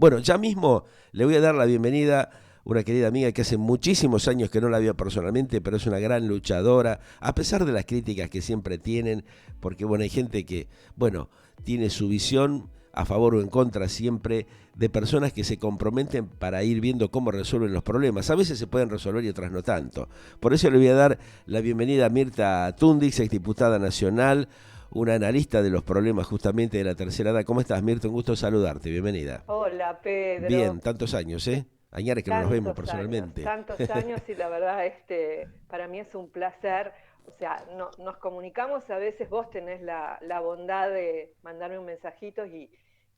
Bueno, ya mismo le voy a dar la bienvenida a una querida amiga que hace muchísimos años que no la veo personalmente, pero es una gran luchadora, a pesar de las críticas que siempre tienen, porque bueno, hay gente que, bueno, tiene su visión a favor o en contra siempre de personas que se comprometen para ir viendo cómo resuelven los problemas. A veces se pueden resolver y otras no tanto. Por eso le voy a dar la bienvenida a Mirta Tundix, exdiputada nacional, una analista de los problemas justamente de la tercera edad. ¿Cómo estás, Mirta? Un gusto saludarte. Bienvenida. Hola Bien, Pedro, tantos años, ¿eh? Añares que no nos vemos personalmente. tantos años y la verdad para mí es un placer. O sea, nos comunicamos, a veces vos tenés la bondad de mandarme un mensajito y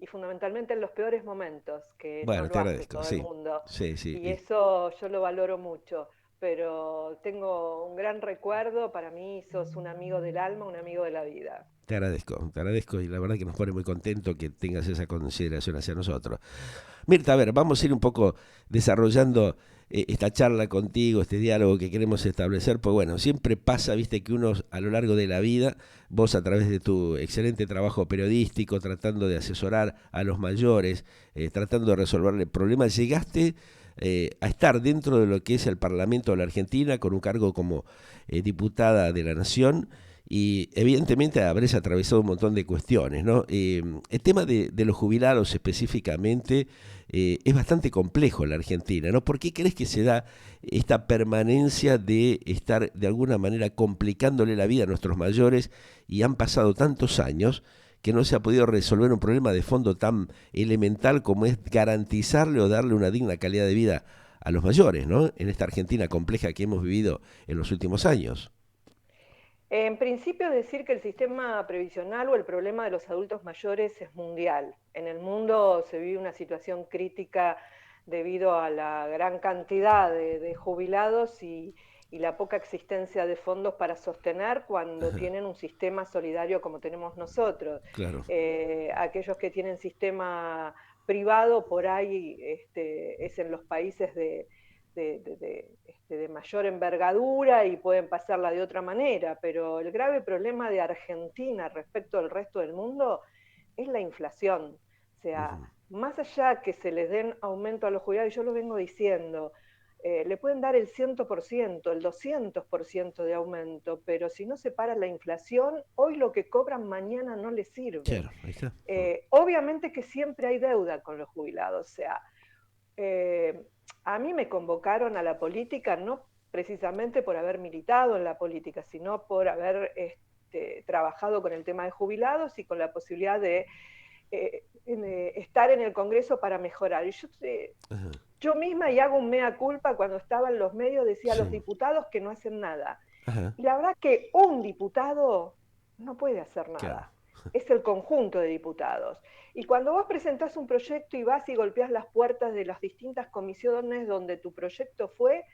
fundamentalmente en los peores momentos, que no Bueno, lo te hace agradezco, todo el sí. mundo. Sí, sí. Y eso yo lo valoro mucho, pero tengo un gran recuerdo, para mí sos un amigo del alma, un amigo de la vida. Te agradezco y la verdad que nos pone muy contento que tengas esa consideración hacia nosotros. Mirta, a ver, vamos a ir un poco desarrollando esta charla contigo, este diálogo que queremos establecer, pues bueno, siempre pasa, viste, que uno a lo largo de la vida, vos a través de tu excelente trabajo periodístico, tratando de asesorar a los mayores, tratando de resolverle problemas, llegaste a estar dentro de lo que es el Parlamento de la Argentina con un cargo como diputada de la Nación y evidentemente habrás atravesado un montón de cuestiones, ¿no? El tema de los jubilados específicamente es bastante complejo en la Argentina, ¿no? ¿Por qué crees que se da esta permanencia de estar de alguna manera complicándole la vida a nuestros mayores y han pasado tantos años que no se ha podido resolver un problema de fondo tan elemental como es garantizarle o darle una digna calidad de vida a los mayores, ¿no? En esta Argentina compleja que hemos vivido en los últimos años. En principio, decir que el sistema previsional o el problema de los adultos mayores es mundial. En el mundo se vive una situación crítica debido a la gran cantidad de jubilados y la poca existencia de fondos para sostener cuando tienen un sistema solidario como tenemos nosotros. Claro. Aquellos que tienen sistema privado por ahí es en los países de mayor envergadura y pueden pasarla de otra manera, pero el grave problema de Argentina respecto al resto del mundo es la inflación. O sea, Ujú. más allá que se les den aumento a los jubilados, yo lo vengo diciendo, le pueden dar el 100%, el 200% de aumento, pero si no se para la inflación, hoy lo que cobran mañana no les sirve. Claro, ahí está. Obviamente que siempre hay deuda con los jubilados, o sea, eh, a mí me convocaron a la política no precisamente por haber militado en la política, sino por haber trabajado con el tema de jubilados y con la posibilidad de estar en el Congreso para mejorar. Y Ajá. yo misma, y hago un mea culpa, cuando estaba en los medios decía a los Sí. diputados que no hacen nada. Ajá. Y la verdad que un diputado no puede hacer Claro. nada. Es el conjunto de diputados. Y cuando vos presentás un proyecto y vas y golpeás las puertas de las distintas comisiones donde tu proyecto fue,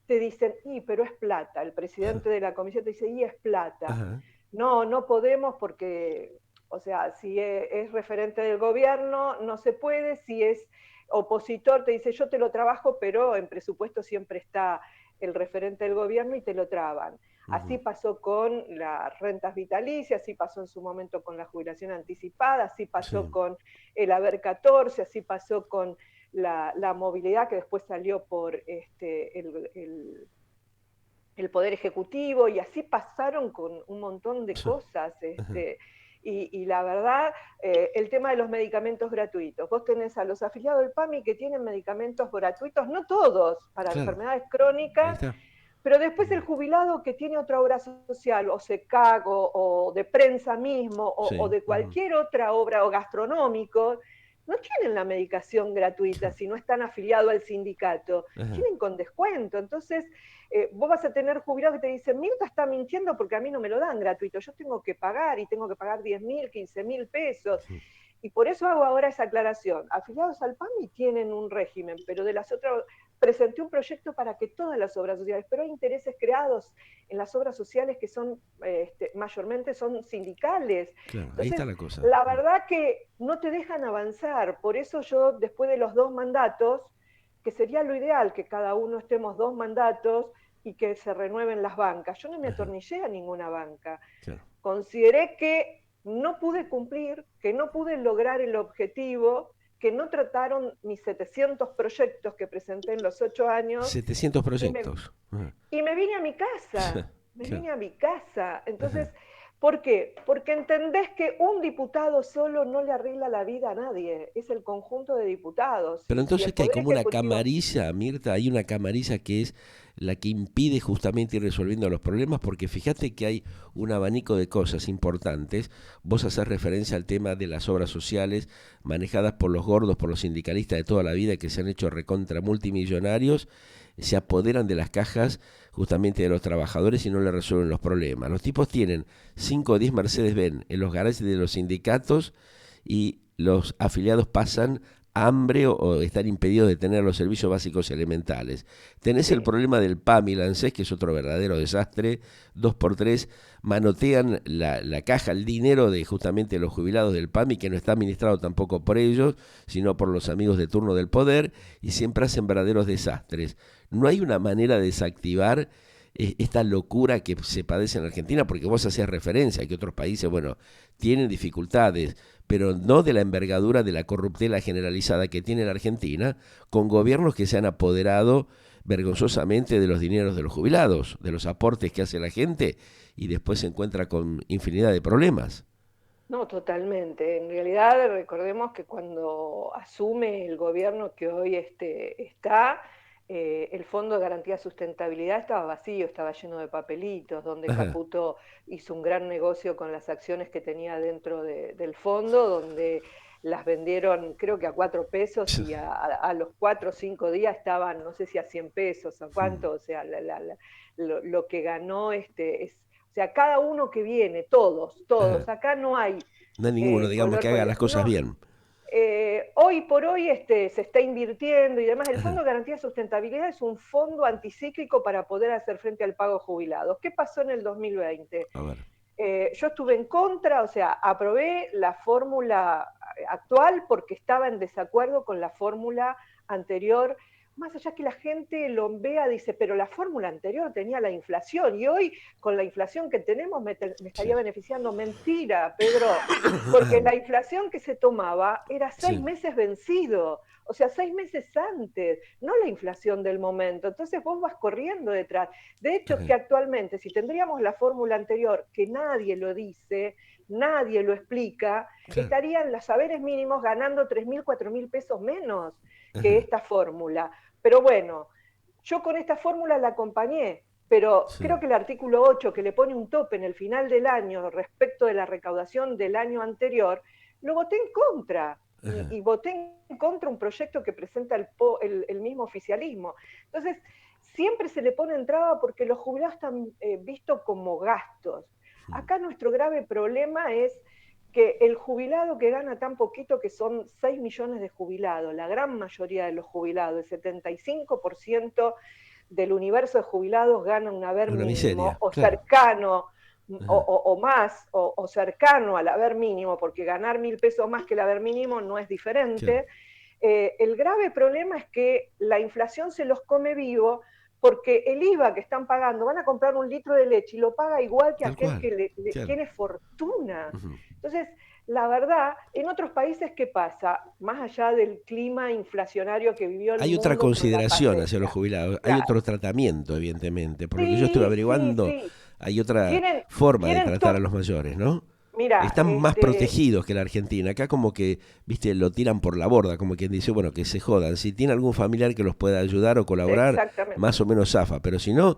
te dicen, y pero es plata. El presidente de la comisión te dice, y es plata. Ajá. No, no podemos porque, o sea, si es referente del gobierno, no se puede. Si es opositor, te dice, yo te lo trabajo, pero en presupuesto siempre está el referente del gobierno y te lo traban. Así Ujú. pasó con las rentas vitalicias, así pasó en su momento con la jubilación anticipada, así pasó Sí. con el haber 14, así pasó con la movilidad que después salió por el Poder Ejecutivo, y así pasaron con un montón de Sí. cosas. Ajá. Y la verdad, el tema de los medicamentos gratuitos. Vos tenés a los afiliados del PAMI que tienen medicamentos gratuitos, no todos, para Claro, enfermedades ahí crónicas, está. pero después el Ujú. jubilado que tiene otra obra social, o SECAG, o de prensa mismo, o Sí. de Ujú. cualquier otra obra, o gastronómico, no tienen la medicación gratuita Claro. si no están afiliados al sindicato, Ajá. tienen con descuento. Entonces, vos vas a tener jubilados que te dicen, Mirta está mintiendo porque a mí no me lo dan gratuito, yo tengo que pagar y tengo que pagar 10.000, 15.000 pesos. Ujú. Y por eso hago ahora esa aclaración. Afiliados al PAMI tienen un régimen, pero de las otras presenté un proyecto para que todas las obras sociales, pero hay intereses creados en las obras sociales que son mayormente son sindicales. Claro, ahí está Entonces, la cosa. la Mm. verdad que no te dejan avanzar. Por eso yo, después de los 2 mandatos, que sería lo ideal, que cada uno estemos 2 mandatos y que se renueven las bancas. Yo no me Ajá. atornillé a ninguna banca. Claro. Consideré que no pude cumplir, que no pude lograr el objetivo, que no trataron mis 700 proyectos que presenté en los 8 años. 700 proyectos. Y me vine a mi casa, me Claro. vine a mi casa. Ajá. Entonces, ¿por qué? Porque entendés que un diputado solo no le arregla la vida a nadie, es el conjunto de diputados. Pero Si entonces el que hay Poder como una Ejecutivo... camarilla, Mirta, hay una camarilla que es la que impide justamente ir resolviendo los problemas, porque fíjate que hay un abanico de cosas importantes. Vos haces referencia al tema de las obras sociales manejadas por los gordos, por los sindicalistas de toda la vida, que se han hecho recontra multimillonarios, se apoderan de las cajas justamente de los trabajadores y no le resuelven los problemas. Los tipos tienen 5 o 10 Mercedes-Benz en los garajes de los sindicatos y los afiliados pasan hambre o están impedidos de tener los servicios básicos y elementales. Tenés el Sí. problema del PAMI y el ANSES, que es otro verdadero desastre, 2 por 3 manotean la caja, el dinero de justamente los jubilados del PAMI, que no está administrado tampoco por ellos, sino por los amigos de turno del poder, y siempre hacen verdaderos desastres. No hay una manera de desactivar esta locura que se padece en Argentina, porque vos hacías referencia a que otros países, bueno, tienen dificultades, pero no de la envergadura de la corruptela generalizada que tiene la Argentina, con gobiernos que se han apoderado vergonzosamente de los dineros de los jubilados, de los aportes que hace la gente, y después se encuentra con infinidad de problemas. No, totalmente. En realidad, recordemos que cuando asume el gobierno que hoy está, el Fondo de Garantía de Sustentabilidad estaba vacío, estaba lleno de papelitos, donde Ajá. Caputo hizo un gran negocio con las acciones que tenía dentro del fondo, donde las vendieron creo que a 4 pesos y a los 4 o 5 días estaban, no sé si a 100 pesos, a Mm. cuánto, o sea, lo que ganó es, o sea, cada uno que viene, todos, Ajá. todos, acá no hay No hay ninguno, digamos, que color haga las político. cosas No, bien. hoy por hoy se está invirtiendo y demás. El Ajá. Fondo de Garantía de Sustentabilidad es un fondo anticíclico para poder hacer frente al pago de jubilados. ¿Qué pasó en el 2020? A ver. Yo estuve en contra, o sea, aprobé la fórmula actual porque estaba en desacuerdo con la fórmula anterior. Más allá que la gente lo vea, dice, pero la fórmula anterior tenía la inflación y hoy con la inflación que tenemos me estaría Sí. beneficiando. Mentira, Pedro, porque la inflación que se tomaba era seis Sí. meses vencido, o sea, 6 meses antes, no la inflación del momento. Entonces vos vas corriendo detrás. De hecho, que Ajá. actualmente, si tendríamos la fórmula anterior, que nadie lo dice, nadie lo explica, Claro. estarían los saberes mínimos ganando 3.000, 4.000 pesos menos que Ajá. esta fórmula. Pero bueno, yo con esta fórmula la acompañé, pero Sí. creo que el artículo 8, que le pone un tope en el final del año respecto de la recaudación del año anterior, lo voté en contra. Ajá. Y voté en contra un proyecto que presenta el mismo oficialismo. Entonces, siempre se le pone en traba porque los jubilados están vistos como gastos. Mm. Acá nuestro grave problema es que el jubilado que gana tan poquito, que son 6 millones de jubilados, la gran mayoría de los jubilados, el 75% del universo de jubilados gana un haber Una mínimo miseria, o claro. cercano Ajá. o más o cercano al haber mínimo, porque ganar 1.000 pesos más que el haber mínimo no es Claro. diferente. El grave problema es que la inflación se los come vivo porque el IVA que están pagando, van a comprar un litro de leche y lo paga igual que Tal aquel cual. que Claro. tiene fortuna. Ujú. Entonces, la verdad, en otros países, ¿qué pasa? Más allá del clima inflacionario que vivió el Hay otra mundo con la consideración hacia los pandemia. jubilados, hay otro Claro. tratamiento, evidentemente. Por lo que yo estuve Sí, sí, averiguando, sí. hay otra Tienen, forma de tienen tratar a los mayores, ¿no? Mira, Están más protegidos que la Argentina. Acá como que, viste, lo tiran por la borda, como quien dice, bueno, que se jodan. Si tiene algún familiar que los pueda ayudar o colaborar, más exactamente. o menos zafa. Pero si no,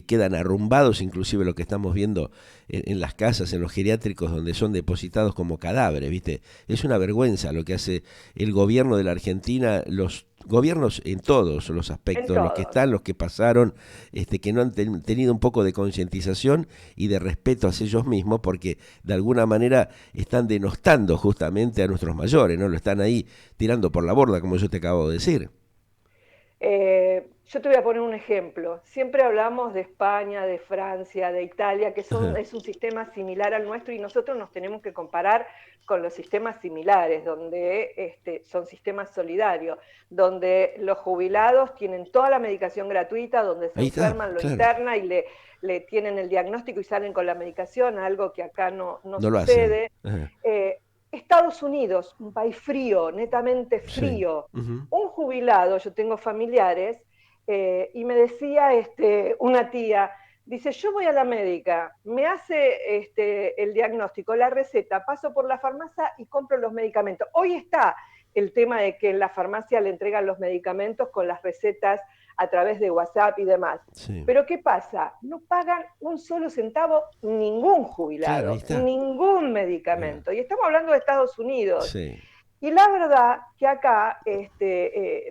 quedan arrumbados, inclusive lo que estamos viendo en las casas, en los geriátricos, donde son depositados como cadáveres, viste. Es una vergüenza lo que hace el gobierno de la Argentina, los gobiernos en todos los En aspectos, los que todos. están, los que pasaron, que no han tenido un poco de concientización y de respeto hacia ellos mismos, porque de alguna manera están denostando justamente a nuestros mayores, ¿no? Lo están ahí tirando por la borda, como yo te acabo de decir. Yo te voy a poner un ejemplo. Siempre hablamos de España, de Francia, de Italia, que Ajá. es un sistema similar al nuestro y nosotros nos tenemos que comparar con los sistemas similares, donde son sistemas solidarios, donde los jubilados tienen toda la medicación gratuita, donde se Ahí está, enferman, lo claro. interna y le tienen el diagnóstico y salen con la medicación, algo que acá no No lo hacen. sucede. Ajá. Eh, Estados Unidos, un país frío, netamente Sí. frío. Ujú. Un jubilado, yo tengo familiares, y me decía una tía, dice, yo voy a la médica, me hace el diagnóstico, la receta, paso por la farmacia y compro los medicamentos. Hoy está el tema de que en la farmacia le entregan los medicamentos con las recetas a través de WhatsApp y demás. Sí. Pero ¿qué pasa? No pagan un solo centavo ningún Claro, ahí jubilado, está. ningún Mira. medicamento. Y estamos hablando de Estados Unidos. Sí. Y la verdad que acá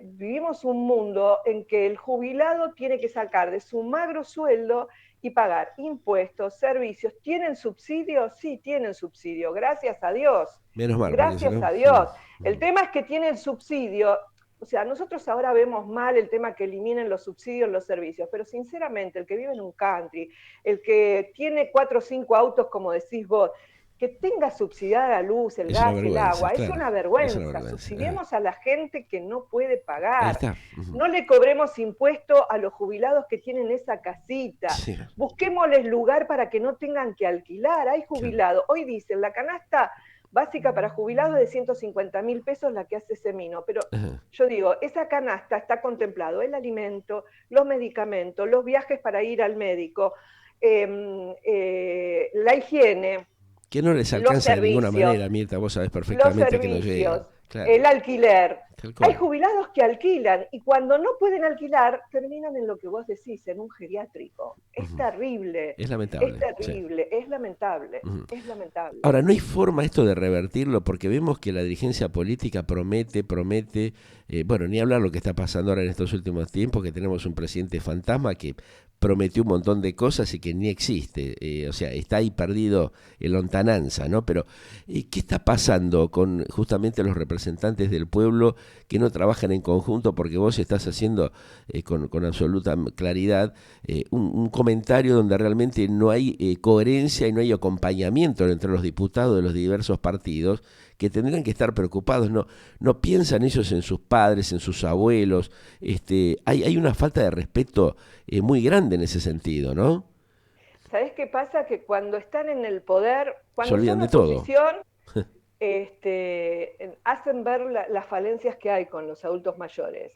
vivimos un mundo en que el jubilado tiene que sacar de su magro sueldo y pagar impuestos, servicios. ¿Tienen subsidio? Sí, tienen subsidio, gracias a Dios. Menos mal, porque si Gracias no. a Dios. El tema es que tienen subsidio. O sea, nosotros ahora vemos mal el tema que eliminen los subsidios en los servicios, pero sinceramente, el que vive en un country, el que tiene 4 o 5 autos, como decís vos, que tenga subsidiada la luz, el Es una gas, el vergüenza, agua, es claro. una Es una vergüenza. vergüenza. Ajá. Subsidiemos a la gente que no puede Ahí pagar. está. Ujú. No le cobremos impuesto a los jubilados que tienen esa casita. Sí, Busquémosles lugar para que no tengan que alquilar. Hay claro. jubilados. Hoy dicen, la canasta básica para jubilados es de 150.000 pesos la que hace Semino, pero Ajá. yo digo, esa canasta está contemplado el alimento, los medicamentos, los viajes para ir al médico, la higiene, Que no les los alcanza de ninguna servicios, manera, Mirta, vos sabés los perfectamente que no llega. servicios, Claro, el alquiler. tal Hay cual. jubilados que alquilan y cuando no pueden alquilar terminan en lo que vos decís, en un geriátrico. Es Ujú. terrible, Es es lamentable, sí. terrible, es lamentable, Ujú. es lamentable. Ahora, no hay forma esto de revertirlo porque vemos que la dirigencia política promete, promete, bueno, ni hablar lo que está pasando ahora en estos últimos tiempos, que tenemos un presidente fantasma que prometió un montón de cosas y que ni existe, o sea, está ahí perdido en lontananza, ¿no? Pero, ¿qué está pasando con justamente los representantes del pueblo que no trabajan en conjunto? Porque vos estás haciendo con absoluta claridad un comentario donde realmente no hay coherencia y no hay acompañamiento entre los diputados de los diversos partidos que tendrían que estar preocupados. No, no piensan ellos en sus padres, en sus abuelos. Hay una falta de respeto muy grande en ese sentido, ¿no? ¿Sabés qué pasa? Que cuando están en el poder, Se cuando olvidan son de todo. oposición, hacen ver las falencias que hay con los adultos mayores.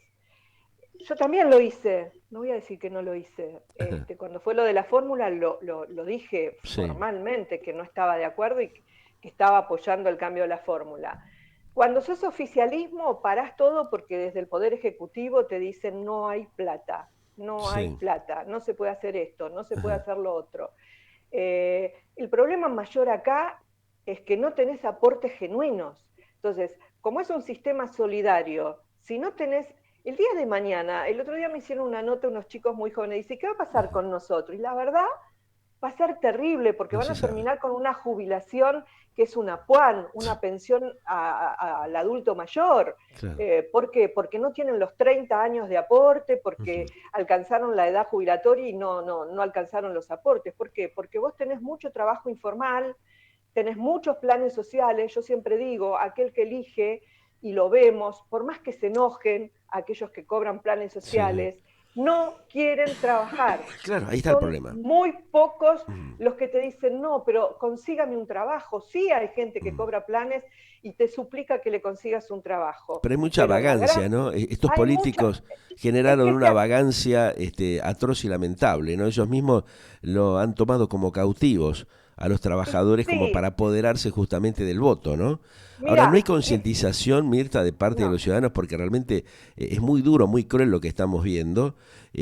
Yo también lo hice, no voy a decir que no lo hice. Cuando fue lo de la fórmula lo dije Sí. formalmente que no estaba de acuerdo y que estaba apoyando el cambio de la fórmula. Cuando sos oficialismo parás todo porque desde el Poder Ejecutivo te dicen no hay plata, no hay Sí. plata, no se puede hacer esto, no se puede Ajá. hacer lo otro. El problema mayor acá es que no tenés aportes genuinos. Entonces, como es un sistema solidario, si no tenés, el día de mañana, el otro día me hicieron una nota unos chicos muy jóvenes, dice, ¿qué va a pasar con nosotros? Y la verdad va a ser terrible porque No van se a sabe. terminar con una jubilación que es una PUAN, una pensión al adulto mayor. Claro. ¿Por qué? Porque no tienen los 30 años de aporte, porque Ujú. alcanzaron la edad jubilatoria y no alcanzaron los aportes. ¿Por qué? Porque vos tenés mucho trabajo informal, tenés muchos planes sociales. Yo siempre digo, aquel que elige, y lo vemos, por más que se enojen aquellos que cobran planes Sí. sociales, no quieren trabajar. Claro, ahí está el Son problema. muy pocos Ujú. los que te dicen, no, pero consígame un trabajo. Sí hay gente que Ujú. cobra planes y te suplica que le consigas un trabajo, Pero hay mucha pero la vagancia, gran... ¿no? Estos Hay mucha... políticos Es generaron que una vagancia atroz y lamentable, ¿no? Ellos mismos lo han tomado como cautivos a los trabajadores como sí, para apoderarse justamente del voto, ¿no? Ahora, no hay mira, concientización, Mirta, de parte de no, los ciudadanos porque realmente es muy duro, muy cruel lo que estamos viendo,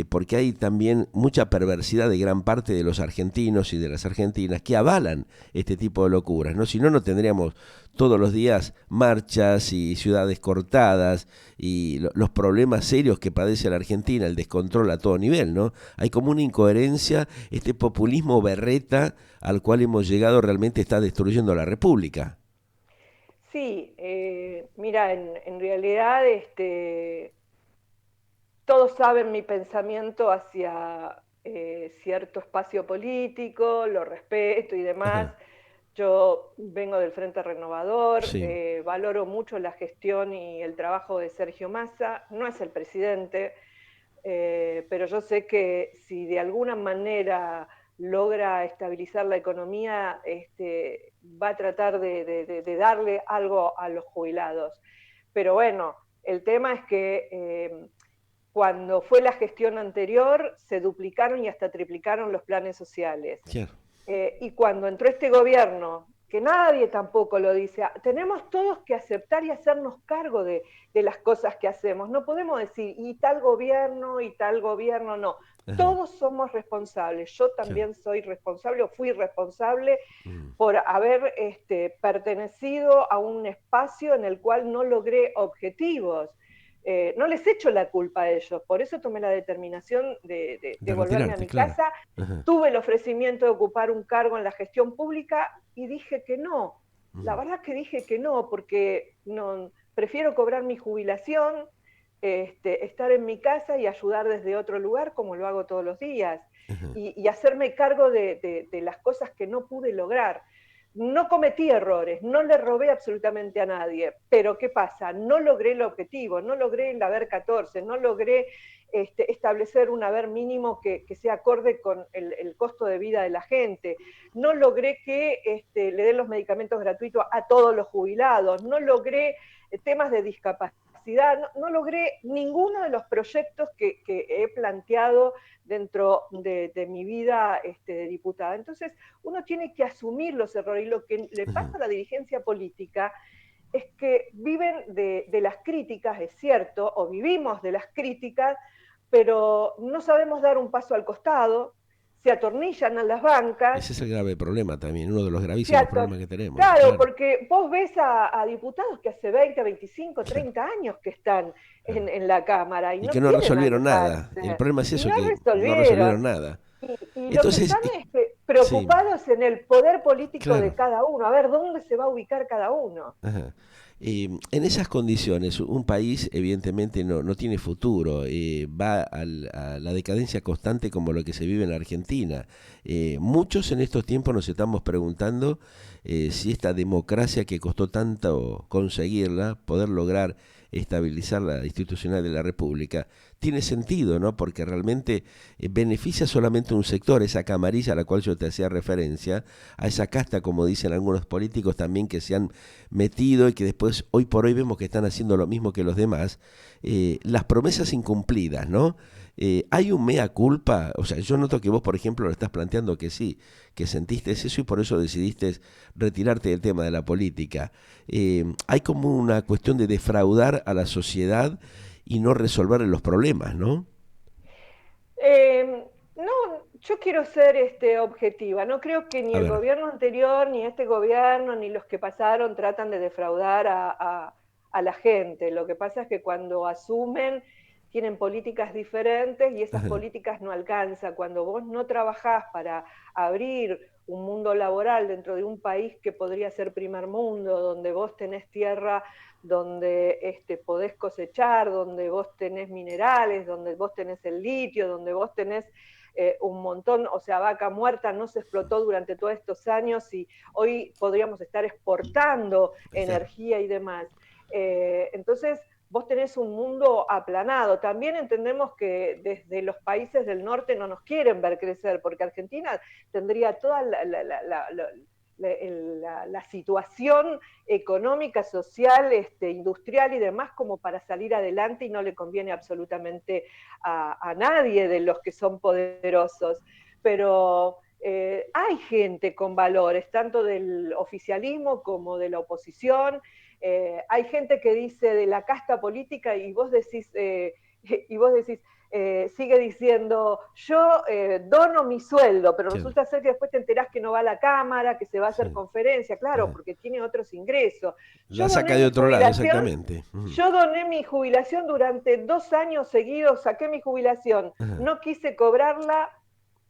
porque hay también mucha perversidad de gran parte de los argentinos y de las argentinas que avalan este tipo de locuras, ¿no? Si no, no tendríamos todos los días marchas y ciudades cortadas y los problemas serios que padece la Argentina, el descontrol a todo nivel, ¿no? Hay como una incoherencia, este populismo berreta al cual hemos llegado realmente está destruyendo la República. sí, mira, en realidad todos saben mi pensamiento hacia cierto espacio político, lo respeto y demás. Ajá, Yo vengo del Frente Renovador, sí, valoro mucho la gestión y el trabajo de Sergio Massa, no es el presidente, pero yo sé que si de alguna manera logra estabilizar la economía, va a tratar de darle algo a los jubilados. Pero bueno, el tema es que cuando fue la gestión anterior se duplicaron y hasta triplicaron los planes sociales. Claro. Y cuando entró este gobierno, que nadie tampoco lo dice, tenemos todos que aceptar y hacernos cargo de las cosas que hacemos. No podemos decir, y tal gobierno, no. Ajá. Todos somos responsables. Yo Claro. también soy responsable o fui responsable Mm. por haber pertenecido a un espacio en el cual no logré objetivos. No les echo la culpa a ellos, por eso tomé la determinación de De volverme a retirarte, mi claro. casa. Ajá. Tuve el ofrecimiento de ocupar un cargo en la gestión pública y dije que no. La Mm. verdad que dije que no, porque no, prefiero cobrar mi jubilación, estar en mi casa y ayudar desde otro lugar como lo hago todos los días, Ajá. y hacerme cargo de las cosas que no pude lograr. No cometí errores, no le robé absolutamente a nadie, pero ¿qué pasa? No logré el objetivo, no logré el haber 14, no logré establecer un haber mínimo que sea acorde con el costo de vida de la gente, no logré que le den los medicamentos gratuitos a todos los jubilados, no logré temas de discapacidad, no logré ninguno de los proyectos que he planteado dentro de mi vida de diputada. Entonces, uno tiene que asumir los errores, y lo que le Ajá. pasa a la dirigencia política es que viven de las críticas, es cierto, o vivimos de las críticas, pero no sabemos dar un paso al costado, se atornillan a las bancas. Ese es el grave problema también, uno de los gravísimos problemas que tenemos, Claro, claro. porque vos ves a diputados que hace 20, 25, Claro, 30 años que están claro. en la Cámara y Y no que no quieren resolvieron nada. El alejarse. problema es Y eso, no que no resolvieron. resolvieron nada. Y lo que Entonces, están sí, preocupados en el poder político de claro. cada uno, a ver dónde se va a ubicar cada uno. Ajá. En esas condiciones, un país evidentemente no tiene futuro, va a la decadencia constante como lo que se vive en Argentina. Muchos en estos tiempos nos estamos preguntando si esta democracia que costó tanto conseguirla, poder lograr estabilizar la institucional de la República, tiene sentido, ¿no? Porque realmente beneficia solamente un sector, esa camarilla a la cual yo te hacía referencia, a esa casta, como dicen algunos políticos también, que se han metido y que después hoy por hoy vemos que están haciendo lo mismo que los demás, las promesas incumplidas, ¿no? Hay un mea culpa, o sea, yo noto que vos, por ejemplo, lo estás planteando que sí, que sentiste eso y por eso decidiste retirarte del tema de la política. Hay como una cuestión de defraudar a la sociedad y no resolver los problemas, ¿no? No, yo quiero ser objetiva. No creo que ni A el ver, gobierno anterior, ni este gobierno, ni los que pasaron tratan de defraudar a la gente. Lo que pasa es que cuando asumen tienen políticas diferentes y esas ajá, políticas no alcanzan. Cuando vos no trabajás para abrir un mundo laboral dentro de un país que podría ser primer mundo, donde vos tenés tierra, donde podés cosechar, donde vos tenés minerales, donde vos tenés el litio, donde vos tenés un montón, o sea, Vaca Muerta no se explotó durante todos estos años y hoy podríamos estar exportando claro, energía y demás. Entonces, vos tenés un mundo aplanado. También entendemos que desde los países del norte no nos quieren ver crecer, porque Argentina tendría toda la situación económica, social, industrial y demás como para salir adelante, y no le conviene absolutamente a nadie de los que son poderosos. Pero hay gente con valores, tanto del oficialismo como de la oposición. Hay gente que dice de la casta política y vos decís, sigue diciendo, yo dono mi sueldo, pero claro, resulta ser que después te enterás que no va a la Cámara, que se va a hacer sí, conferencia, claro, ajá. porque tiene otros ingresos. La saca de otro lado, exactamente. Ujú. Yo doné mi jubilación durante 2 años seguidos, saqué mi jubilación, Ajá, no quise cobrarla,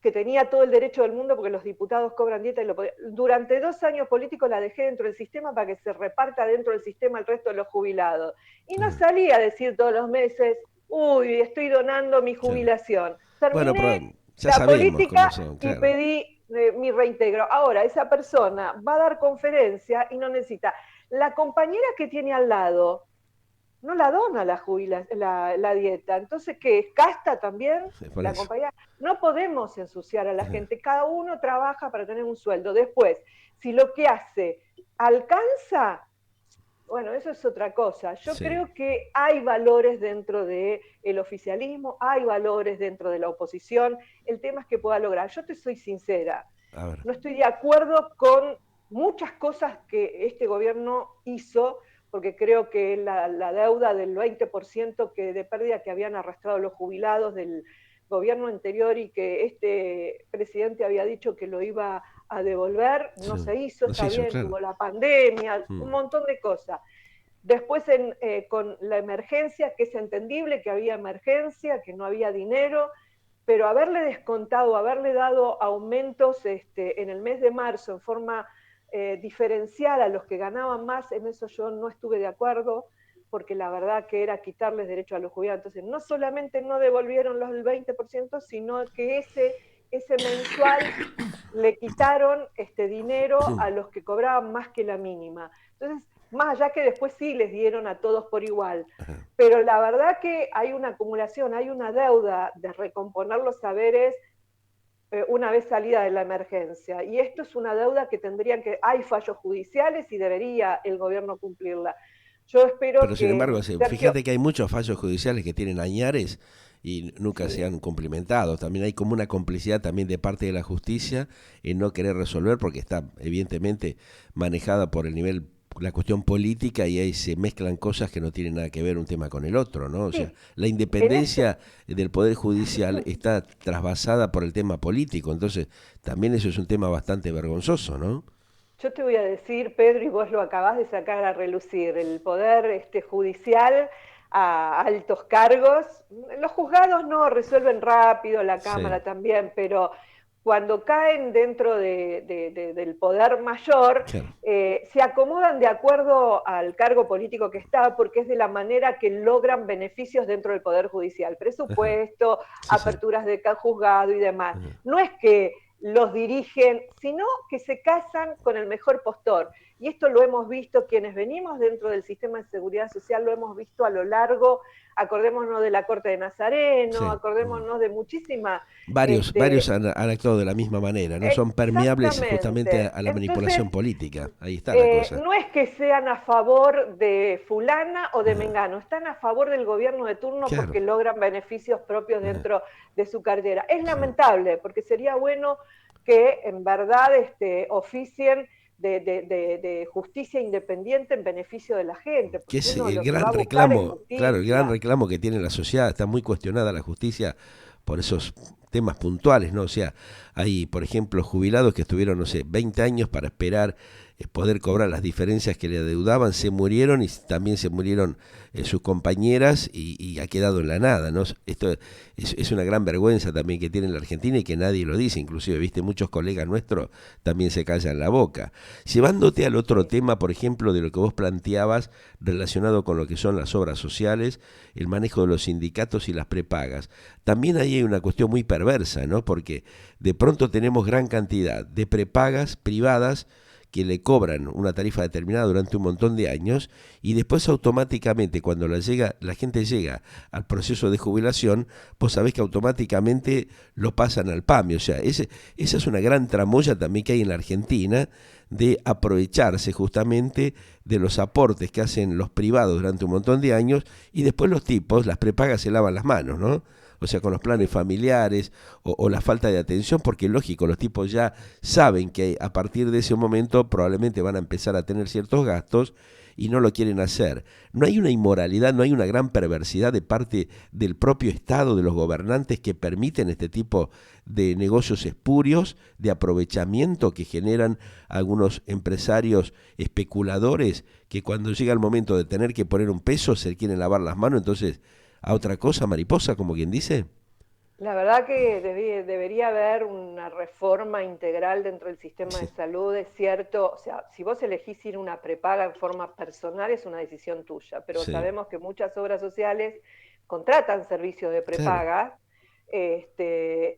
que tenía todo el derecho del mundo porque los diputados cobran dieta y lo podía. Durante 2 años políticos la dejé dentro del sistema para que se reparta dentro del sistema el resto de los jubilados. Y no ajá, salía a decir todos los meses, uy, estoy donando mi claro. jubilación. Bueno, pero Terminé ya la sabemos cómo política son, y claro. pedí mi reintegro. Ahora, esa persona va a dar conferencia y no necesita. La compañera que tiene al lado no la dona la dieta. Entonces, ¿qué es casta también? Sí, por La eso. compañía. No podemos ensuciar a la Ajá. gente. Cada uno trabaja para tener un sueldo. Después, si lo que hace alcanza, bueno, eso es otra cosa. Yo Sí, creo que hay valores dentro del oficialismo, hay valores dentro de la oposición. El tema es que pueda lograr. Yo te soy sincera, a ver. no estoy de acuerdo con muchas cosas que este gobierno hizo, porque creo que la deuda del 20% que de pérdida que habían arrastrado los jubilados del gobierno anterior y que este presidente había dicho que lo iba a devolver, no Sí. se hizo, No se está hizo, bien, claro. tuvo la pandemia, un Mm. montón de cosas. Después con la emergencia, que es entendible que había emergencia, que no había dinero, pero haberle descontado, haberle dado aumentos en el mes de marzo en forma diferencial a los que ganaban más, en eso yo no estuve de acuerdo, porque la verdad que era quitarles derecho a los jubilados. Entonces, no solamente no devolvieron los del 20%, sino que ese mensual le quitaron este dinero a los que cobraban más que la mínima. Entonces, más allá que después sí les dieron a todos por igual, Ajá. pero la verdad que hay una acumulación, hay una deuda de recomponer los saberes una vez salida de la emergencia. Y esto es una deuda que tendrían que, hay fallos judiciales y debería el gobierno cumplirla. Yo espero Pero sin que embargo, Sergio, fíjate que hay muchos fallos judiciales que tienen añares y nunca se sí, han cumplimentado. También hay como una complicidad también de parte de la justicia en no querer resolver porque está evidentemente manejada por el nivel, la cuestión política y ahí se mezclan cosas que no tienen nada que ver un tema con el otro, ¿no? O sea, sí, la en esto, independencia del Poder Judicial está trasvasada por el tema político, entonces también eso es un tema bastante vergonzoso, ¿no? yo te voy a decir, Pedro, y vos lo acabás de sacar a relucir, el poder judicial a altos cargos. Los juzgados no resuelven rápido, la Sí. Cámara también, pero cuando caen dentro del poder mayor, Claro. se acomodan de acuerdo al cargo político que está, porque es de la manera que logran beneficios dentro del Poder Judicial, Ajá. presupuesto, Sí, sí. aperturas de juzgado y demás. Ajá. No es que los dirigen, sino que se casan con el mejor postor. Y esto lo hemos visto quienes venimos dentro del sistema de seguridad social, lo hemos visto a lo largo, acordémonos de la Corte de Nazareno, Sí. acordémonos de muchísima, Varios han actuado de la misma manera, no son permeables justamente exactamente. a la Entonces, manipulación política. Ahí está la cosa. no es que sean a favor de fulana o de Ajá. mengano, están a favor del gobierno de turno Claro. porque logran beneficios propios Ajá. dentro de su cartera. Es Sí. lamentable, porque sería bueno que en verdad oficien de justicia independiente en beneficio de la gente, Que porque es uno el lo que va gran a buscar es reclamo, claro, el gran justicia. reclamo que tiene la sociedad. Está muy cuestionada la justicia por esos temas puntuales, ¿no? O sea, hay, por ejemplo, jubilados que estuvieron, no sé, 20 años para esperar poder cobrar las diferencias que le adeudaban, se murieron y también se murieron sus compañeras y ha quedado en la nada, ¿no? Esto es una gran vergüenza también que tiene la Argentina y que nadie lo dice, inclusive, viste, muchos colegas nuestros también se callan la boca. Llevándote al otro Sí. tema, por ejemplo, de lo que vos planteabas relacionado con lo que son las obras sociales, el manejo de los sindicatos y las prepagas. También ahí hay una cuestión muy perversa, ¿no? Porque de pronto tenemos gran cantidad de prepagas privadas que le cobran una tarifa determinada durante un montón de años y después automáticamente cuando la gente llega al proceso de jubilación, vos sabés que automáticamente lo pasan al PAMI. O sea, esa es una gran tramoya también que hay en la Argentina de aprovecharse justamente de los aportes que hacen los privados durante un montón de años y después los tipos, las prepagas se lavan las manos, ¿no? O sea, con los planes Sí. familiares o la falta de atención, porque lógico, los tipos ya saben que a partir de ese momento probablemente van a empezar a tener ciertos gastos y no lo quieren hacer. No hay una inmoralidad, no hay una gran perversidad de parte del propio Estado, de los gobernantes que permiten este tipo de negocios espurios, de aprovechamiento que generan algunos empresarios especuladores que cuando llega el momento de tener que poner un peso se quieren lavar las manos, entonces a otra cosa, mariposa, como quien dice. La verdad que debería haber una reforma integral dentro del sistema de Sí, salud, es cierto, o sea, si vos elegís ir a una prepaga en forma personal es una decisión tuya, pero sí, sabemos que muchas obras sociales contratan servicios de claro. prepaga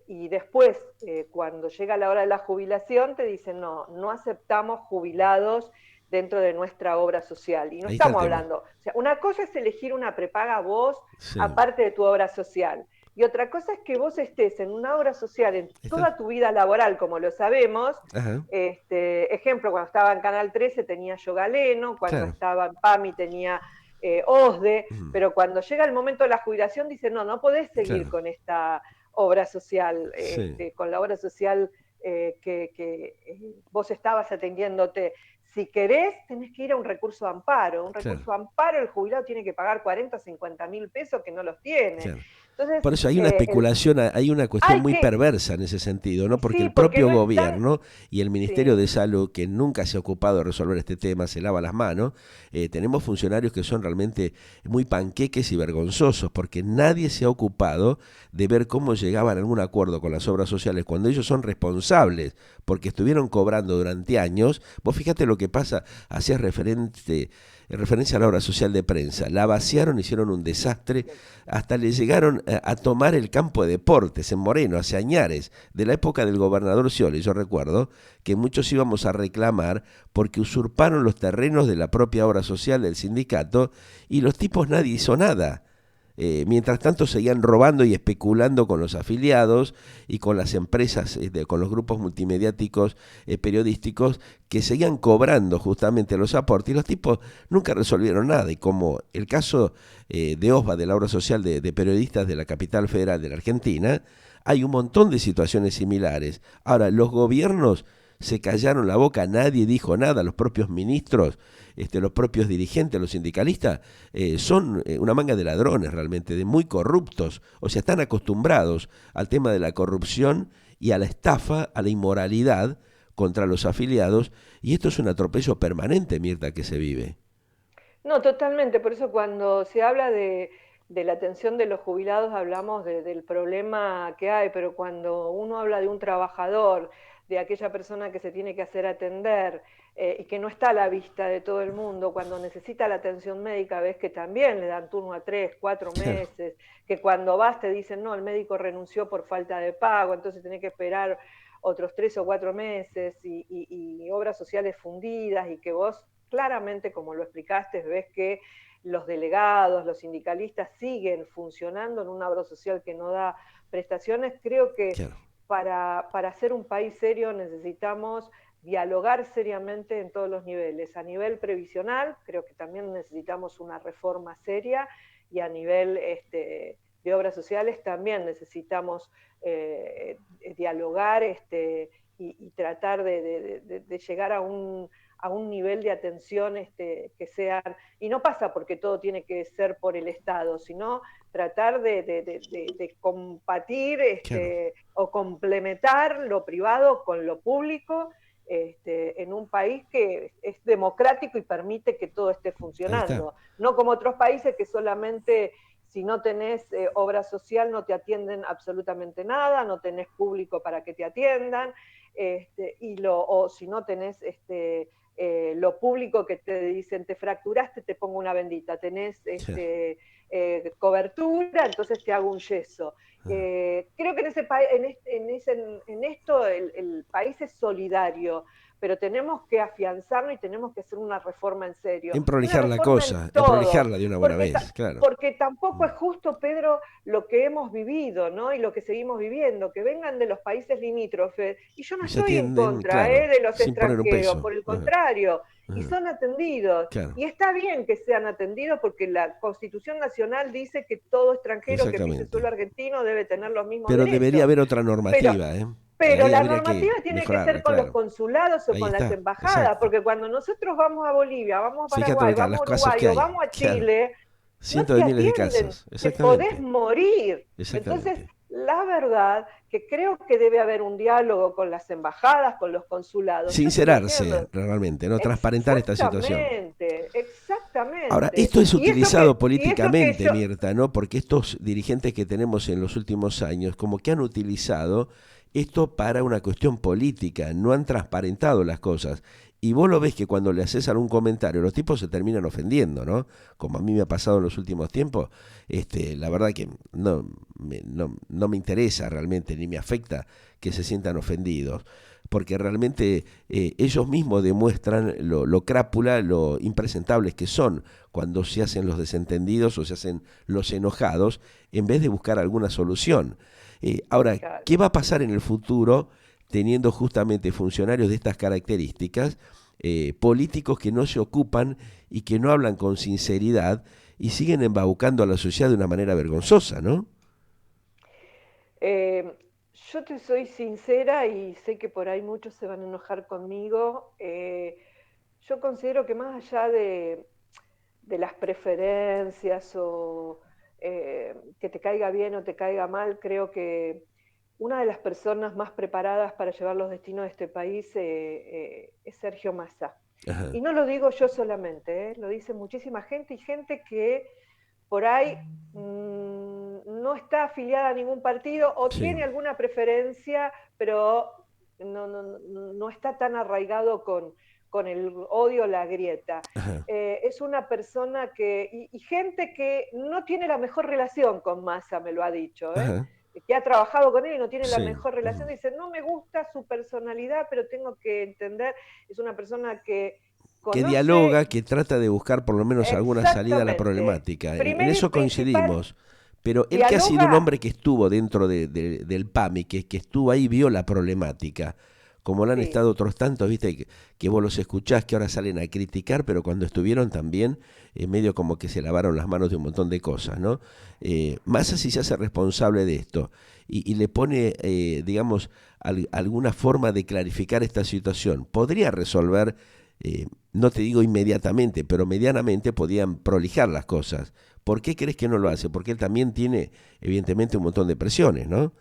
y después, cuando llega la hora de la jubilación, te dicen, no, no aceptamos jubilados dentro de nuestra obra social. Y no Ahí está el estamos tema. hablando, o sea, una cosa es elegir una prepaga vos, Sí, aparte de tu obra social. Y otra cosa es que vos estés en una obra social en ahí está. toda tu vida laboral, como lo sabemos. Ajá, Ejemplo, cuando estaba en Canal 13 tenía Yo Galeno, cuando claro. estaba en PAMI tenía OSDE, Mm, pero cuando llega el momento de la jubilación dicen, no, no podés seguir claro, con esta obra social, sí, con la obra social vos estabas atendiéndote. Si querés, tenés que ir a un recurso de amparo. Un claro, recurso de amparo, el jubilado tiene que pagar 40 o 50 mil pesos que no los tiene. claro. Entonces, Por eso hay una especulación, hay una cuestión hay muy que, perversa en ese sentido, ¿no? Porque sí, el porque propio no están, gobierno y el Ministerio sí, de Salud, que nunca se ha ocupado de resolver este tema, se lava las manos, tenemos funcionarios que son realmente muy panqueques y vergonzosos, porque nadie se ha ocupado de ver cómo llegaban a algún acuerdo con las obras sociales cuando ellos son responsables, porque estuvieron cobrando durante años. Vos fíjate lo que pasa, hacías referencia a la obra social de prensa, la vaciaron, hicieron un desastre, hasta le llegaron a tomar el campo de deportes en Moreno, hace añares, de la época del gobernador Scioli. Yo recuerdo que muchos íbamos a reclamar porque usurparon los terrenos de la propia obra social del sindicato y los tipos nadie hizo nada. Mientras tanto seguían robando y especulando con los afiliados y con las empresas, con los grupos multimediáticos periodísticos que seguían cobrando justamente los aportes y los tipos nunca resolvieron nada. Y como el caso de OSBA, de la obra social de periodistas de la capital federal de la Argentina, hay un montón de situaciones similares. Ahora, los gobiernos se callaron la boca, nadie dijo nada, los propios ministros, los propios dirigentes, los sindicalistas, son una manga de ladrones realmente, de muy corruptos, o sea, están acostumbrados al tema de la corrupción y a la estafa, a la inmoralidad contra los afiliados, y esto es un atropello permanente, Mirta, que se vive. no, totalmente. Por eso cuando se habla de la atención de los jubilados hablamos del problema que hay, pero cuando uno habla de un trabajador, de aquella persona que se tiene que hacer atender y que no está a la vista de todo el mundo, cuando necesita la atención médica, ves que también le dan turno a 3, 4 meses, que cuando vas te dicen, no, el médico renunció por falta de pago, entonces tenés que esperar otros 3 o 4 meses y obras sociales fundidas y que vos claramente, como lo explicaste, ves que los delegados, los sindicalistas siguen funcionando en una obra social que no da prestaciones. Creo que Claro, para ser un país serio necesitamos dialogar seriamente en todos los niveles. A nivel previsional, creo que también necesitamos una reforma seria y a nivel de obras sociales también necesitamos dialogar y tratar de llegar a un nivel de atención que sean, y no pasa porque todo tiene que ser por el Estado, sino tratar de compatir claro, o complementar lo privado con lo público en un país que es democrático y permite que todo esté ahí está. funcionando. No como otros países que solamente si no tenés obra social no te atienden absolutamente nada, no tenés público para que te atiendan, o si no tenés lo público que te dicen, te fracturaste, te pongo una bendita, tenés Claro. cobertura, entonces te hago un yeso. Creo que en esto el país es solidario, pero tenemos que afianzarlo y tenemos que hacer una reforma en serio. En Una prolijar la reforma en cosa, en todo, prolijarla de una buena porque, vez, claro. porque tampoco es justo, Pedro, lo que hemos vivido, ¿no? Y lo que seguimos viviendo, que vengan de los países limítrofes. Y yo no Y se estoy en atienden, contra claro, de los sin poner un extranjeros, peso. por el Ajá, contrario, y ajá, son atendidos. claro, Y está bien que sean atendidos porque la Constitución Nacional dice que todo extranjero que pise exactamente. suelo argentino debe tener los mismos Pero debería derechos. haber otra Pero, normativa, ¿eh? pero Ahí la habría que normativa tiene que mejorarla, ser con los claro. consulados o Ahí con las está, embajadas, exacto. porque cuando nosotros vamos a Bolivia, vamos a Fíjate Paraguay, acá, vamos las a casos Uruguay que o hay, vamos a claro. Chile, no Cientos te de miles de atienden, casos, te podés exactamente, morir. Entonces, exactamente. la verdad que creo que debe haber un diálogo con las embajadas, con los consulados. Yo estoy de Sincerarse acuerdo. realmente, ¿no? Transparentar esta situación. Exactamente, Ahora, exactamente. esto es utilizado Y eso que políticamente, yo, Mirta, ¿no? Porque estos dirigentes que tenemos en los últimos años, como que han utilizado esto para una cuestión política, no han transparentado las cosas. Y vos lo ves que cuando le haces algún comentario, los tipos se terminan ofendiendo, ¿no? Como a mí me ha pasado en los últimos tiempos, la verdad que no me interesa realmente, ni me afecta que se sientan ofendidos. porque realmente ellos mismos demuestran lo crápula, lo impresentables que son cuando se hacen los desentendidos o se hacen los enojados, en vez de buscar alguna solución. Ahora, Claro. ¿qué va a pasar en el futuro teniendo justamente funcionarios de estas características, políticos que no se ocupan y que no hablan con sinceridad y siguen embaucando a la sociedad de una manera vergonzosa, ¿no? Eh, yo te soy sincera y sé que por ahí muchos se van a enojar conmigo. Yo considero que más allá de las preferencias o que te caiga bien o te caiga mal, creo que una de las personas más preparadas para llevar los destinos de este país es Sergio Massa. Ajá, Y no lo digo yo solamente, lo dice muchísima gente y gente que por ahí no está afiliada a ningún partido o sí, tiene alguna preferencia, pero no está tan arraigado con el odio, la grieta. ajá, Es una persona y gente que no tiene la mejor relación con Massa, me lo ha dicho, ajá, que ha trabajado con él y no tiene la sí. mejor relación, Ujú. dice, no me gusta su personalidad, pero tengo que entender, es una persona que Que conoce dialoga, que trata de buscar por lo menos alguna salida a la exactamente, problemática. En primero y eso principal, coincidimos. Pero él que ha sido un dialoga, hombre que estuvo dentro del PAMI, que estuvo ahí, vio la problemática, como lo han sí, estado otros tantos, viste, que vos los escuchás que ahora salen a criticar, pero cuando estuvieron también, medio como que se lavaron las manos de un montón de cosas, ¿no? Massa si se hace responsable de esto y le pone, digamos, alguna forma de clarificar esta situación, podría resolver, no te digo inmediatamente, pero medianamente podían prolijar las cosas. ¿Por qué crees que no lo sí. hace? Porque él también tiene, evidentemente, un montón de presiones, ¿no?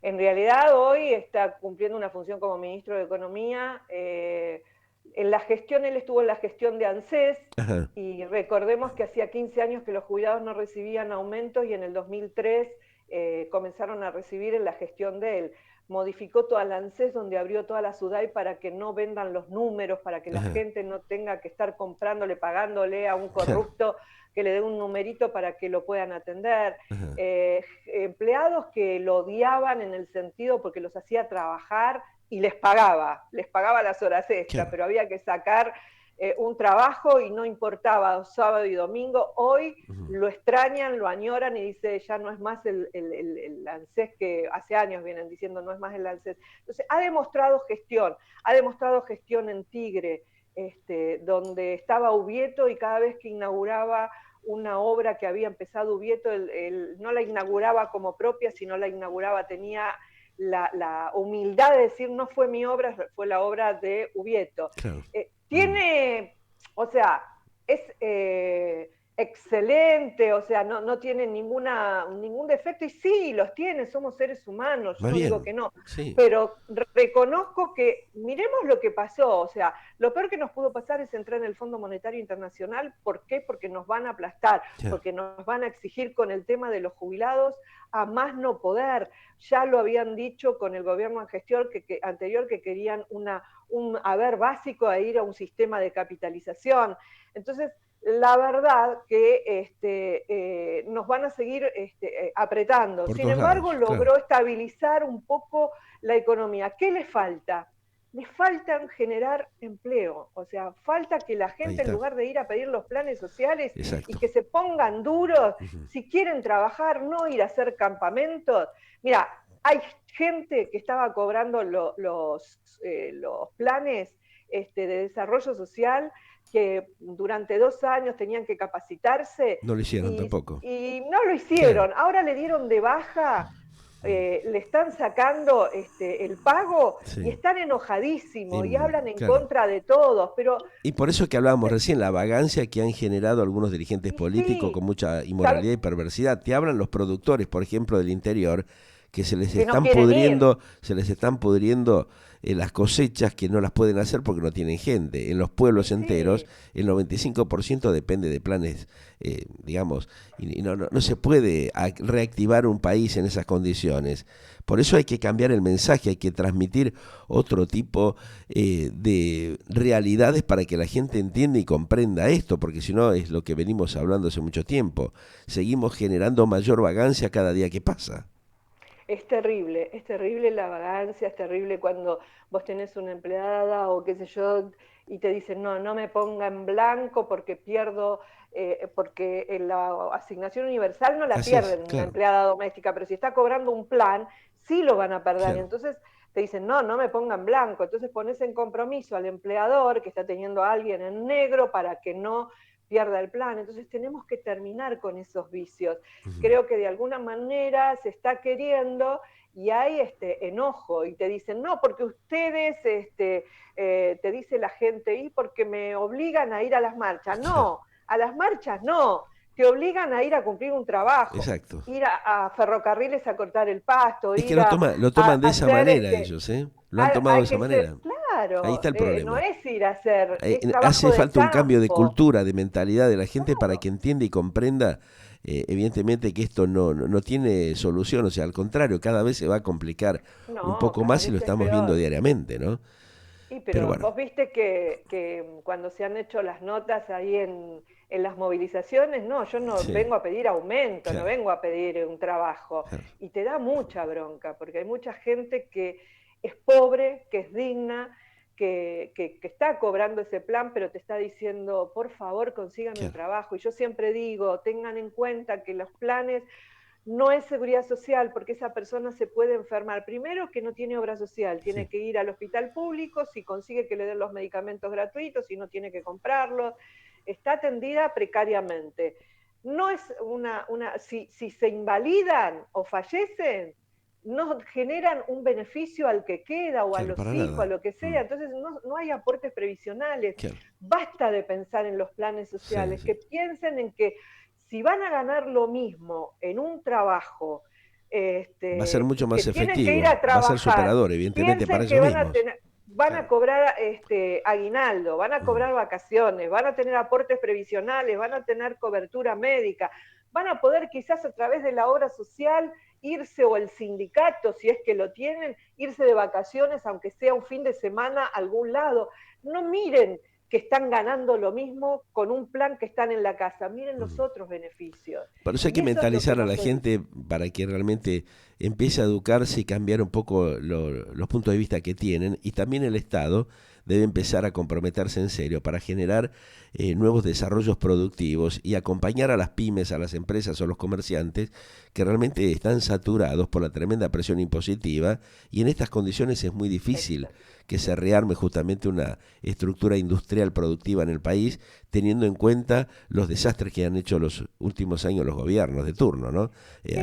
En realidad hoy está cumpliendo una función como ministro de Economía. En la gestión, él estuvo en la gestión de ANSES Ajá, y recordemos que hacía 15 años que los jubilados no recibían aumentos y en el 2003 comenzaron a recibir en la gestión de él. Modificó toda la ANSES donde abrió toda la SUDAI para que no vendan los números, para que la ajá, gente no tenga que estar comprándole, pagándole a un claro, corrupto que le dé un numerito para que lo puedan atender. ajá, Empleados que lo odiaban en el sentido porque los hacía trabajar y les pagaba las horas extra, claro. pero había que sacar un trabajo y no importaba sábado y domingo. Hoy Ujú. lo extrañan, lo añoran y dice, ya no es más el ANSES que hace años vienen diciendo, no es más el ANSES. Entonces, ha demostrado gestión en Tigre, donde estaba Ubieto y cada vez que inauguraba una obra que había empezado Ubieto, no la inauguraba como propia, sino la inauguraba, tenía la humildad de decir, no fue mi obra, fue la obra de Ubieto. Claro. Mm. Tiene, o sea, es excelente, o sea, no tiene ningún defecto, y sí, los tiene, somos seres humanos, yo Más no digo bien, que no, sí, pero reconozco que miremos lo que pasó, o sea, lo peor que nos pudo pasar es entrar en el Fondo Monetario Internacional. ¿Por qué? Porque nos van a aplastar, ya, porque nos van a exigir con el tema de los jubilados a más no poder. Ya lo habían dicho con el gobierno anterior que querían un haber básico a ir a un sistema de capitalización. Entonces, la verdad que nos van a seguir apretando. por Sin todos embargo, lados, claro. logró estabilizar un poco la economía. ¿Qué le falta? Le falta generar empleo, o sea, falta que la Ahí gente en está, lugar de ir a pedir los planes sociales y exacto. que se pongan duros, Ujú. si quieren trabajar, no ir a hacer campamentos. Mira, hay gente que estaba cobrando los planes de desarrollo social que durante 2 años tenían que capacitarse No lo hicieron y, tampoco. y no lo Claro. hicieron. Ahora le dieron de baja, Mm. le están sacando el pago y Sí. están enojadísimos y hablan en Claro. contra de todos, pero Y por eso que hablábamos recién, la vagancia que han generado algunos dirigentes y políticos con sí, mucha ¿sabe? inmoralidad y perversidad. Te hablan los productores, por ejemplo, del interior, que Que no quieren ir. se les están pudriendo las cosechas que no las pueden hacer porque no tienen gente. En los Y pueblos enteros, sí, el 95% depende de planes, digamos, y no se puede reactivar un país en esas condiciones. Por eso hay que cambiar el mensaje, hay que transmitir otro tipo de realidades para que la gente entienda y comprenda esto, porque si no es lo que venimos hablando hace mucho tiempo. Seguimos generando mayor vagancia cada día que pasa. Es terrible la vagancia, es terrible cuando vos tenés una empleada o qué sé yo, y te dicen, no, no me ponga en blanco porque pierdo, porque en la asignación universal no la Así es, pierden una claro, empleada doméstica, pero si está cobrando un plan, sí lo van a perder. claro. Entonces te dicen, no, no me ponga en blanco. Entonces pones en compromiso al empleador que está teniendo a alguien en negro para que no pierda el plan. Entonces tenemos que terminar con esos vicios. Ujú. Creo que de alguna manera se está queriendo y hay enojo y te dicen, no, porque ustedes, te dice la gente, y porque me obligan a ir a las marchas. Claro, No, a las marchas no, te obligan a ir a cumplir un trabajo, exacto. ir a ferrocarriles a cortar el pasto, Es que ir lo a toman de esa hacer, manera ellos, ¿eh? Lo han tomado de hay esa que ser, manera. Ahí claro, está el no problema. es ir a hacer, es trabajo Hace de falta un cambio de campo. cultura, de mentalidad de la gente para Claro, que entienda y comprenda, evidentemente, que esto no tiene solución. O sea, al contrario, cada vez se va a complicar un no, poco cada más y lo vez es estamos viendo peor. diariamente, ¿no? Y Pero pero bueno, vos viste que cuando se han hecho las notas ahí en las movilizaciones, no, yo no sí, vengo a pedir aumento, no claro, vengo a pedir un trabajo. claro, Y te da mucha bronca, porque hay mucha gente que es pobre, que es digna, que está cobrando ese plan, pero te está diciendo, por favor, consígame un claro, trabajo. Y yo siempre digo, tengan en cuenta que los planes no es seguridad social porque esa persona se puede enfermar. Primero que no tiene obra social, sí, tiene que ir al hospital público, si consigue que le den los medicamentos gratuitos, si no tiene que comprarlos, está atendida precariamente. No es si se invalidan o fallecen, no generan un beneficio al que queda o a claro, los para hijos, a nada. lo que Mm, sea. Entonces no hay aportes previsionales. claro, Basta de pensar en los planes sí, sociales, sí. que piensen en que si van a ganar lo mismo en un trabajo, Va a ser mucho que más tienen que ir efectivo, a va a ser trabajar, superador, evidentemente, para piensen que ellos mismos. van a Claro. cobrar aguinaldo, van a Mm, cobrar vacaciones, van a tener aportes previsionales, van a tener cobertura médica, van a poder quizás a través de la obra social irse o el sindicato, si es que lo tienen, irse de vacaciones, aunque sea un fin de semana, a algún lado. No miren que están ganando lo mismo con un plan que están en la casa. Miren los mm. otros beneficios. Por eso hay Y que eso es lo que mentalizar a no la se dice. gente para que realmente empiece a educarse y cambiar un poco los puntos de vista que tienen. Y también el Estado debe empezar a comprometerse en serio para generar nuevos desarrollos productivos y acompañar a las pymes, a las empresas o los comerciantes que realmente están saturados por la tremenda presión impositiva y en estas condiciones es muy difícil Exacto. que se rearme justamente una estructura industrial productiva en el país, teniendo en cuenta los desastres que han hecho los últimos años los gobiernos de turno, ¿no?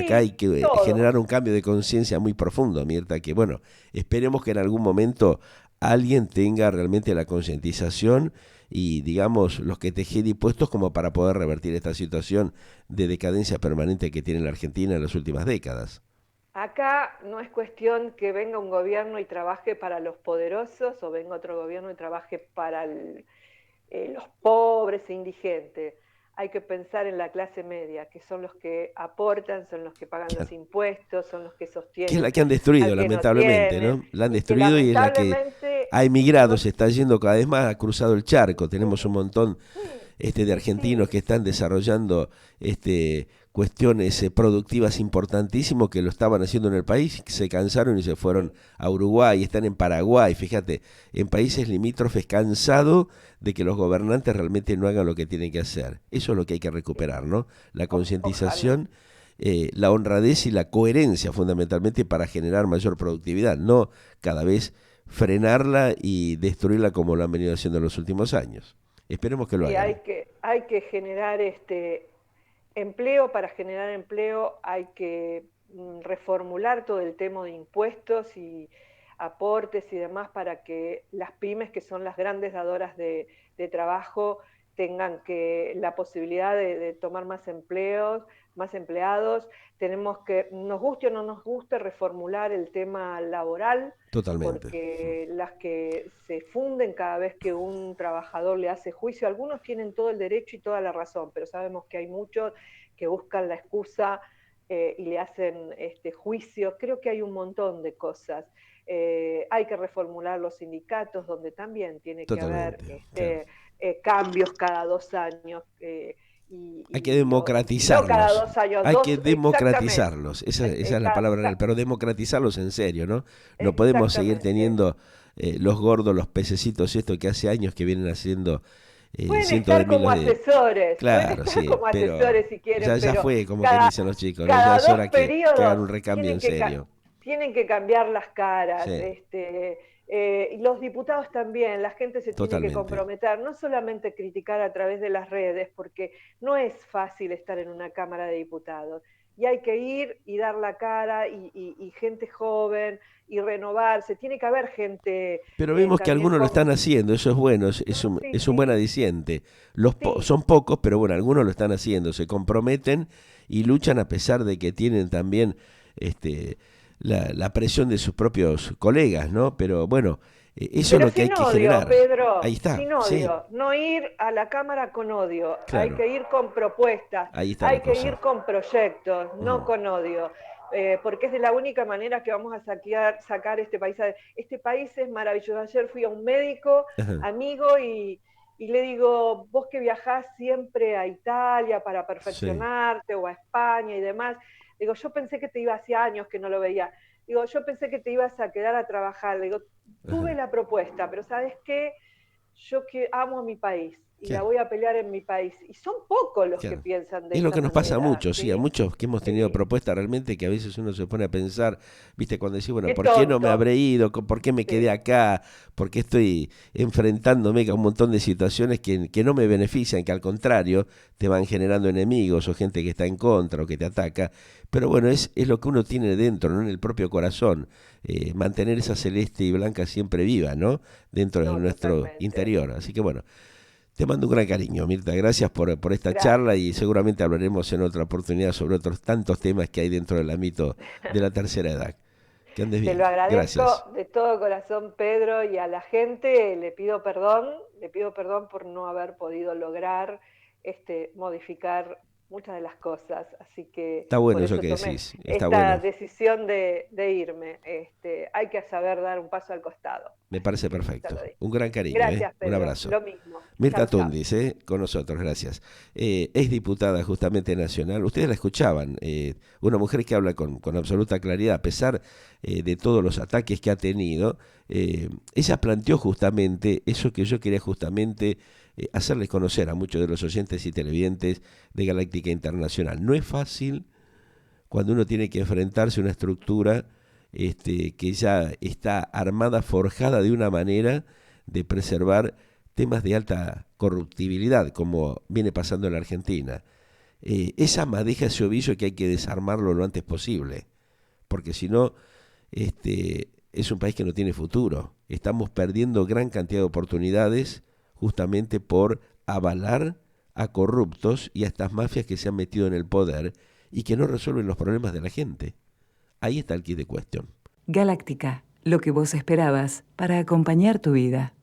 Acá hay Sí, que todos. generar un cambio de conciencia muy profundo, Mirta, que bueno, esperemos que en algún momento alguien tenga realmente la concientización y digamos los que tejer y puestos como para poder revertir esta situación de decadencia permanente que tiene la Argentina en las últimas décadas. Acá no es cuestión que venga un gobierno y trabaje para los poderosos o venga otro gobierno y trabaje para los pobres e indigentes. Hay que pensar en la clase media, que son los que aportan, son los que pagan los Claro. impuestos, son los que Que es la sostienen que han destruido, al que no lamentablemente, tiene, ¿no? La han y que destruido y es la que lamentablemente ha emigrado, no... se está yendo cada vez más, ha cruzado el charco. Tenemos un montón Sí, de y argentinos sí, que están desarrollando cuestiones productivas importantísimas que lo estaban haciendo en el país, se cansaron y se fueron sí. a Uruguay, están en Paraguay, fíjate, en países limítrofes cansados de que los gobernantes realmente no hagan lo que tienen que hacer. Eso es lo que hay que Sí. recuperar, ¿no? La Ojalá. concientización, la honradez y la coherencia fundamentalmente para generar mayor productividad, no cada vez frenarla y destruirla como lo han venido haciendo en los últimos años. Esperemos que lo Sí, hagan. hay que generar empleo. Para generar empleo hay que reformular todo el tema de impuestos y aportes y demás para que las pymes, que son las grandes dadoras de trabajo, tengan la posibilidad de tomar más empleos, más empleados. Tenemos que, nos guste o no nos guste, reformular el tema laboral, Totalmente. porque las que se funden cada vez que un trabajador le hace juicio, algunos tienen todo el derecho y toda la razón, pero sabemos que hay muchos que buscan la excusa y le hacen juicio. Creo que hay un montón de cosas. Hay que reformular los sindicatos, donde también tiene que haber Totalmente. Claro. cambios cada 2 años. Hay que y no cada democratizarlos. 2 años, Hay que exactamente, democratizarlos. Esa es la palabra real. Pero democratizarlos en serio, ¿no? No podemos seguir exactamente. teniendo los gordos, los pececitos, esto que hace años que vienen haciendo Pueden cientos de estar como miles de... asesores, pueden Claro, estar sí, como pero asesores si quieren, ya pero fue, como quien cada, dicen los chicos, ¿no? Ya cada es dos hora que hagan periodos un recambio en tienen que, serio. tienen que cambiar las caras. Sí, Y los diputados también, la gente se tiene que totalmente. comprometer, no solamente criticar a través de las redes, porque no es fácil estar en una Cámara de Diputados. Y hay que ir y dar la cara y gente joven y renovarse. Tiene que haber gente Pero vemos que también algunos lo con... están haciendo, eso es bueno, No, sí, es un buen sí, aliciente. sí. Son pocos, pero bueno, algunos lo están haciendo, se comprometen y luchan a pesar de que tienen también este, la presión de sus propios colegas, ¿no? Pero bueno, eso es Pero lo que hay sin que odio, generar. Ahí Pedro, está, sin sí, odio. No ir a la Cámara con odio. Hay claro, que ir con propuestas, ahí está la hay que ir cosa. con proyectos, no Ujú. con odio. Porque es de la única manera que vamos a sacar este país. Este país es maravilloso. Ayer fui a un médico, Ajá, amigo, y le digo, vos que viajás siempre a Italia para sí, perfeccionarte o a España y demás, digo, yo pensé que te iba hacía años que no lo veía. Digo, yo pensé que te ibas a quedar a trabajar. Digo, tuve ajá, la propuesta, pero ¿sabes qué? Yo que amo a mi país y la claro. voy a pelear en mi país. Y son pocos los que Claro. piensan de Es lo esa que nos pasa a manera, muchos, sí, a ¿sí? muchos que hemos tenido Sí. propuestas realmente que a veces uno se pone a pensar, viste, cuando decís, bueno, Qué ¿por qué no me tonto. habré ido? ¿Por qué me quedé Sí. acá? ¿Por qué estoy enfrentándome a un montón de situaciones que no me benefician, que al contrario te van generando enemigos o gente que está en contra o que te ataca? Pero bueno, es lo que uno tiene dentro, ¿no? En el propio corazón, mantener esa celeste y blanca siempre viva, ¿no? Dentro de No, nuestro totalmente. interior. Así que bueno. Te mando un gran cariño, Mirta. Gracias por esta charla Gracias. y seguramente hablaremos en otra oportunidad sobre otros tantos temas que hay dentro del ámbito de la tercera edad. Que andes Te bien. lo agradezco Gracias. de todo corazón, Pedro, y a la gente le pido perdón por no haber podido lograr modificar muchas de las cosas, así que Está bueno por eso eso que tomé decís. Está esta bueno. decisión de irme. Hay que saber dar un paso al costado, Me así parece que ya perfecto. lo dije. Un gran cariño, ¿eh? Gracias, Un Pedro, abrazo. lo mismo. Mirta Chau, chau. Tundis, con nosotros, gracias. Es diputada justamente nacional. Ustedes la escuchaban, una mujer que habla con absoluta claridad, a pesar de todos los ataques que ha tenido. Ella planteó justamente eso que yo quería justamente hacerles conocer a muchos de los oyentes y televidentes de Galáctica Internacional. No es fácil cuando uno tiene que enfrentarse a una estructura que ya está armada, forjada de una manera de preservar temas de alta corruptibilidad, como viene pasando en la Argentina. Esa madeja, ese ovillo que hay que desarmarlo lo antes posible, porque si no, es un país que no tiene futuro. Estamos perdiendo gran cantidad de oportunidades justamente por avalar a corruptos y a estas mafias que se han metido en el poder y que no resuelven los problemas de la gente. Ahí está el kit de cuestión. Galáctica, lo que vos esperabas para acompañar tu vida.